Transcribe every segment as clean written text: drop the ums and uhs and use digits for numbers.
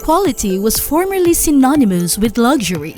Quality was formerly synonymous with luxury.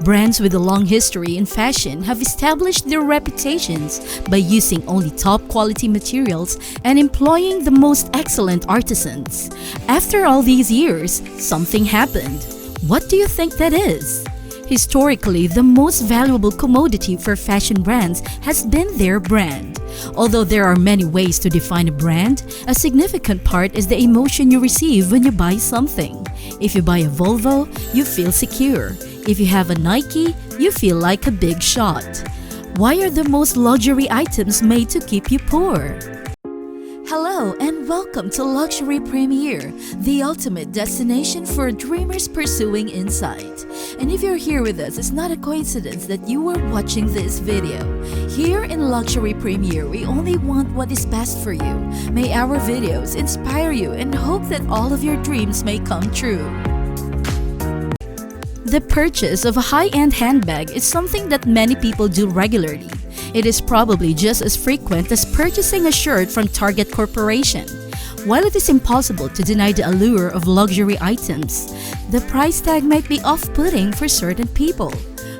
Brands with a long history in fashion have established their reputations by using only top-quality materials and employing the most excellent artisans. After all these years, something happened. What do you think that is? Historically, the most valuable commodity for fashion brands has been their brand. Although there are many ways to define a brand, a significant part is the emotion you receive when you buy something. If you buy a Volvo, you feel secure. If you have a Nike, you feel like a big shot. Why are the most luxury items made to keep you poor? Hello and welcome to Luxury Premier, the ultimate destination for dreamers pursuing insight. And if you're here with us, it's not a coincidence that you are watching this video. Here in Luxury Premier, we only want what is best for you. May our videos inspire you and hope that all of your dreams may come true. The purchase of a high-end handbag is something that many people do regularly. It is probably just as frequent as purchasing a shirt from Target Corporation. While it is impossible to deny the allure of luxury items, the price tag might be off-putting for certain people.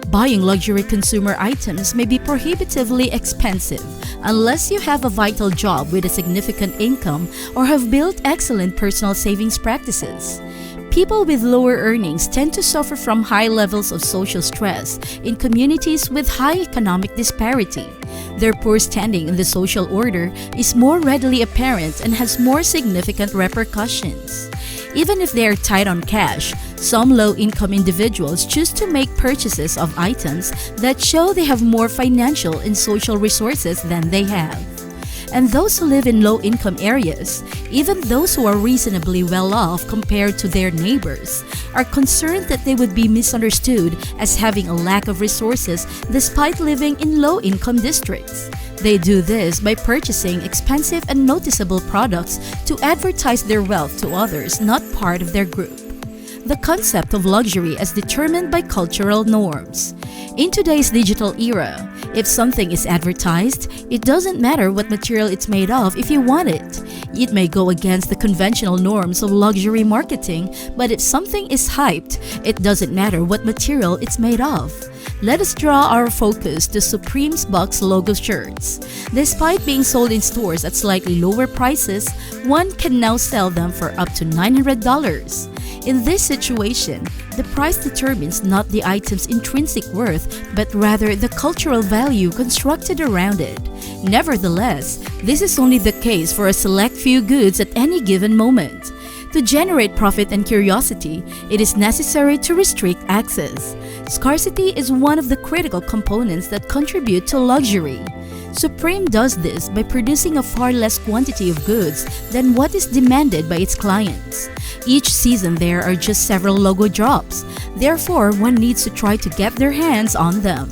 Buying luxury consumer items may be prohibitively expensive unless you have a vital job with a significant income or have built excellent personal savings practices. People with lower earnings tend to suffer from high levels of social stress in communities with high economic disparity. Their poor standing in the social order is more readily apparent and has more significant repercussions. Even if they are tight on cash, some low-income individuals choose to make purchases of items that show they have more financial and social resources than they have. And those who live in low-income areas, even those who are reasonably well off compared to their neighbors, are concerned that they would be misunderstood as having a lack of resources despite living in low-income districts. They do this by purchasing expensive and noticeable products to advertise their wealth to others not part of their group. The concept of luxury as determined by cultural norms. In today's digital era, if something is advertised, it doesn't matter what material it's made of if you want it. It may go against the conventional norms of luxury marketing, but if something is hyped, it doesn't matter what material it's made of. Let us draw our focus to Supreme's Box logo shirts. Despite being sold in stores at slightly lower prices, one can now sell them for up to $900. In this situation, the price determines not the item's intrinsic worth, but rather the cultural value constructed around it. Nevertheless, this is only the case for a select few goods at any given moment. To generate profit and curiosity, it is necessary to restrict access. Scarcity is one of the critical components that contribute to luxury. Supreme does this by producing a far less quantity of goods than what is demanded by its clients. Each season there are just several logo drops, therefore one needs to try to get their hands on them.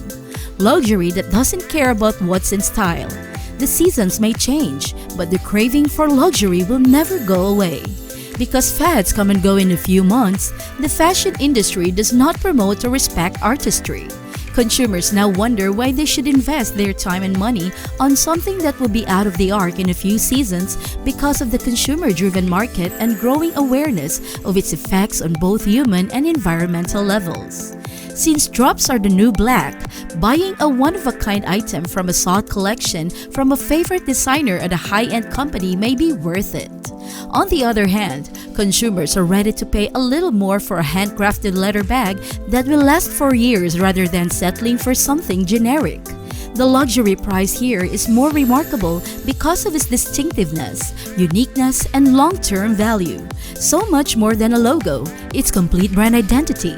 Luxury that doesn't care about what's in style. The seasons may change, but the craving for luxury will never go away. Because fads come and go in a few months, the fashion industry does not promote or respect artistry. Consumers now wonder why they should invest their time and money on something that will be out of the arc in a few seasons because of the consumer-driven market and growing awareness of its effects on both human and environmental levels. Since drops are the new black, buying a one-of-a-kind item from a sought collection from a favorite designer at a high-end company may be worth it. On the other hand, consumers are ready to pay a little more for a handcrafted leather bag that will last for years rather than settling for something generic. The luxury price here is more remarkable because of its distinctiveness, uniqueness, and long-term value. So much more than a logo, its complete brand identity.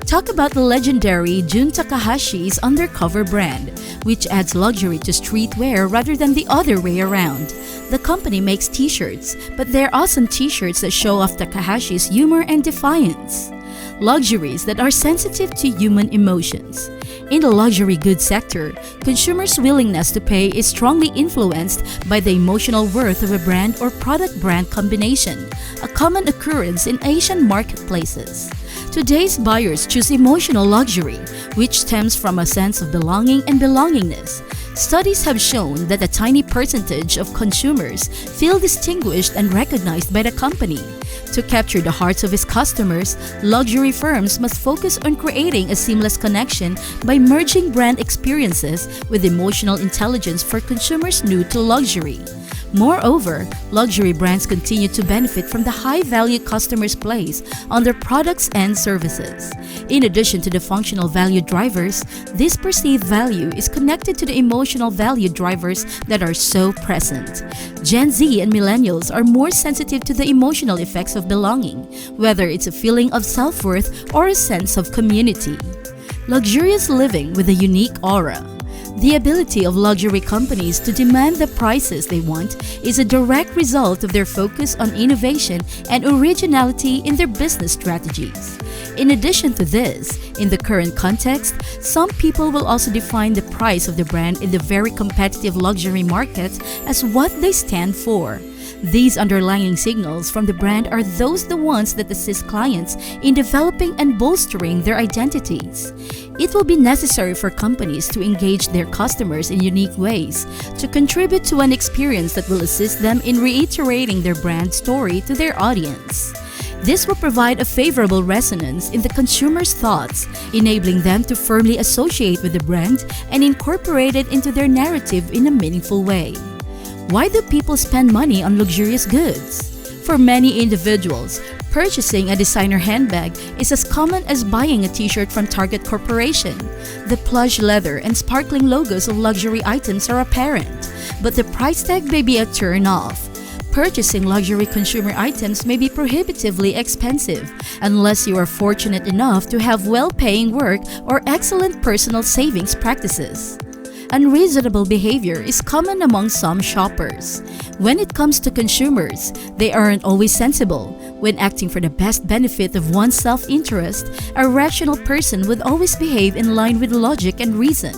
Talk about the legendary Jun Takahashi's undercover brand, which adds luxury to streetwear rather than the other way around. The company makes t-shirts, but they're awesome t-shirts that show off Takahashi's humor and defiance. Luxuries that are sensitive to human emotions. In the luxury goods sector, consumers' willingness to pay is strongly influenced by the emotional worth of a brand or product-brand combination, a common occurrence in Asian marketplaces. Today's buyers choose emotional luxury, which stems from a sense of belonging and belongingness. Studies have shown that a tiny percentage of consumers feel distinguished and recognized by the company. To capture the hearts of its customers, luxury firms must focus on creating a seamless connection by merging brand experiences with emotional intelligence for consumers new to luxury. Moreover, luxury brands continue to benefit from the high value customers place on their products and services. In addition to the functional value drivers, this perceived value is connected to the emotional value drivers that are so present. Gen Z and millennials are more sensitive to the emotional effects of belonging, whether it's a feeling of self-worth or a sense of community. Luxurious living with a unique aura. The ability of luxury companies to demand the prices they want is a direct result of their focus on innovation and originality in their business strategies. In addition to this, in the current context, some people will also define the price of the brand in the very competitive luxury market as what they stand for. These underlying signals from the brand are the ones that assist clients in developing and bolstering their identities. It will be necessary for companies to engage their customers in unique ways to contribute to an experience that will assist them in reiterating their brand story to their audience. This will provide a favorable resonance in the consumer's thoughts, enabling them to firmly associate with the brand and incorporate it into their narrative in a meaningful way. Why do people spend money on luxurious goods? For many individuals, purchasing a designer handbag is as common as buying a t-shirt from Target Corporation. The plush leather and sparkling logos of luxury items are apparent, but the price tag may be a turn-off. Purchasing luxury consumer items may be prohibitively expensive unless you are fortunate enough to have well-paying work or excellent personal savings practices. Unreasonable behavior is common among some shoppers. When it comes to consumers, they aren't always sensible. When acting for the best benefit of one's self-interest, a rational person would always behave in line with logic and reason.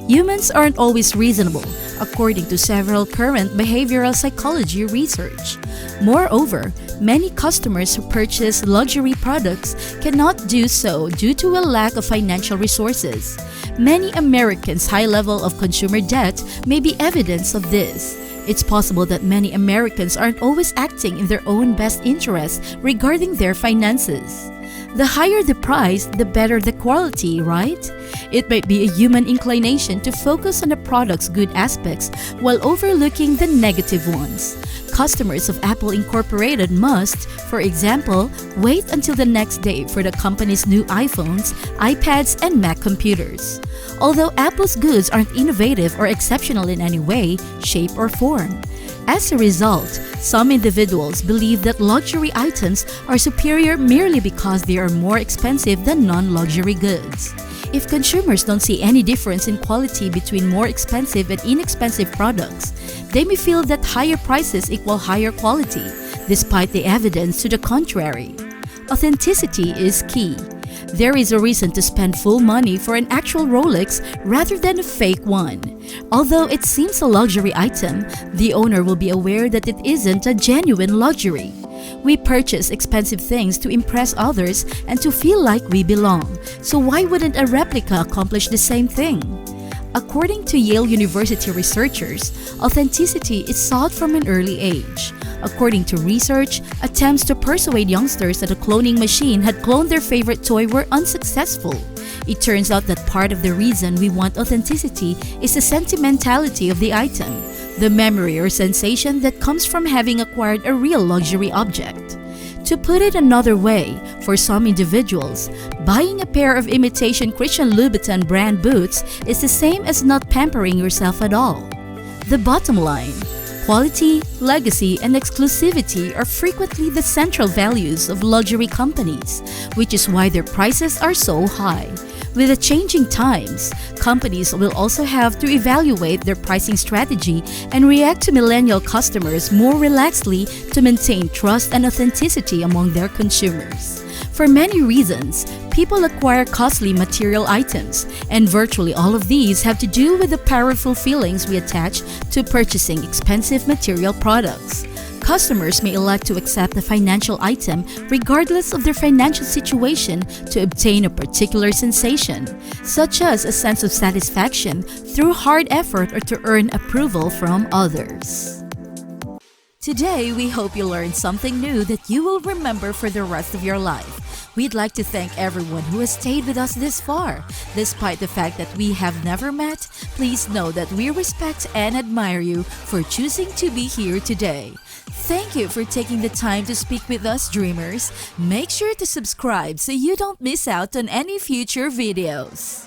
Humans aren't always reasonable, according to several current behavioral psychology research. Moreover, many customers who purchase luxury products cannot do so due to a lack of financial resources. Many Americans' high level of consumer debt may be evidence of this. It's possible that many Americans aren't always acting in their own best interest regarding their finances. The higher the price, the better the quality, right? It might be a human inclination to focus on the product's good aspects while overlooking the negative ones. Customers of Apple Incorporated must, for example, wait until the next day for the company's new iPhones, iPads, and Mac computers. Although Apple's goods aren't innovative or exceptional in any way, shape, or form. As a result, some individuals believe that luxury items are superior merely because they are more expensive than non-luxury goods. If consumers don't see any difference in quality between more expensive and inexpensive products, they may feel that higher prices equal higher quality, despite the evidence to the contrary. Authenticity is key. There is a reason to spend full money for an actual Rolex rather than a fake one. Although it seems a luxury item, the owner will be aware that it isn't a genuine luxury. We purchase expensive things to impress others and to feel like we belong. So why wouldn't a replica accomplish the same thing? According to Yale University researchers, authenticity is sought from an early age. According to research, attempts to persuade youngsters that a cloning machine had cloned their favorite toy were unsuccessful. It turns out that part of the reason we want authenticity is the sentimentality of the item, the memory or sensation that comes from having acquired a real luxury object. To put it another way, for some individuals, buying a pair of imitation Christian Louboutin brand boots is the same as not pampering yourself at all. The bottom line: quality, legacy, and exclusivity are frequently the central values of luxury companies, which is why their prices are so high. With the changing times, companies will also have to evaluate their pricing strategy and react to millennial customers more relaxedly to maintain trust and authenticity among their consumers. For many reasons, people acquire costly material items, and virtually all of these have to do with the powerful feelings we attach to purchasing expensive material products. Customers may elect to accept a financial item regardless of their financial situation to obtain a particular sensation, such as a sense of satisfaction through hard effort or to earn approval from others. Today, we hope you learned something new that you will remember for the rest of your life. We'd like to thank everyone who has stayed with us this far. Despite the fact that we have never met, please know that we respect and admire you for choosing to be here today. Thank you for taking the time to speak with us, dreamers. Make sure to subscribe so you don't miss out on any future videos.